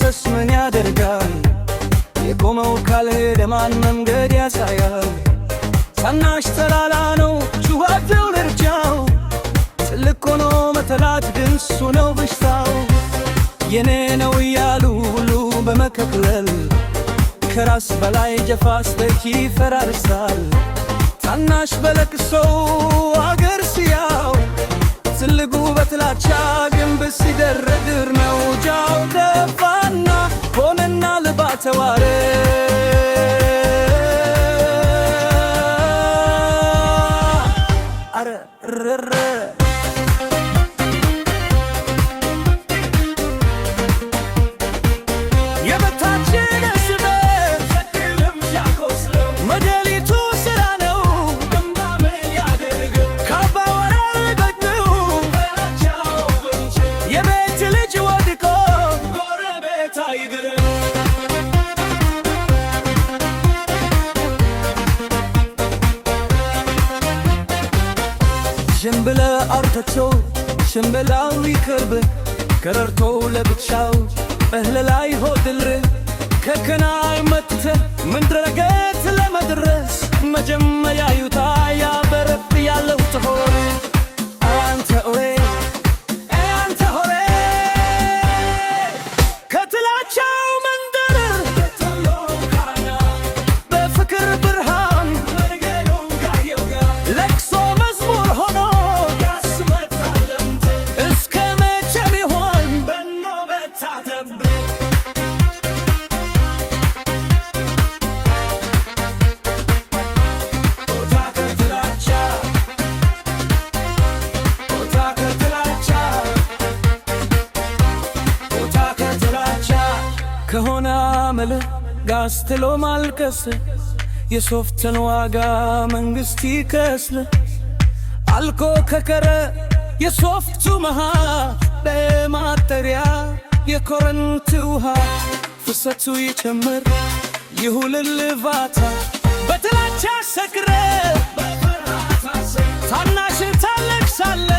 ማፍረስ ምን ያደርጋል? የቆመው ካልሄደ ማን መንገድ ያሳያል? ታናሽ ተላላ ነው ጩኸቴው ልርጃው፣ ትልቅ ሆኖ መተላት ግን እሱ ነው በሽታው። የኔ ነው እያሉ ሁሉ በመከለል ከራስ በላይ ጀፋስበክ ይፈራርሳል። ታናሽ በለቅሶ አገር ሲያው፣ ትልቁ በጥላቻ ግንብ ሲደረድር ነው። ጃው ደፋና ሆነና ልባ ተዋረ አረረረ ሽምብለ አርተቾ ሽምብላው ይቅርብ ከረርቶ ለብቻው እህል ላይ ሆድል ከከናይ መጥተ ምንድረገት ለመድረስ መጀመሪያ ዩታ ያበረብ ያለው ተሆር አንተ ኦሬ አንተ ሆሬ ከትላቻው መንደር በፍቅር ብርሃን ለቅሶ መዝሙር ሆኖ እስከ መቼ ቢሆን በኖ በታተብ ከሆነ አመል ጋስትሎ ማልቀስ የሶፍትን ዋጋ መንግስት ይከስል አልኮ ከከረ የሶፍቱ መሃ በማጠሪያ የኮረንት ውሃ ፍሰቱ ይጨምር ይሁልል ቫታ በጥላቻ ሰክረ ታናሽ ታለቅሳለ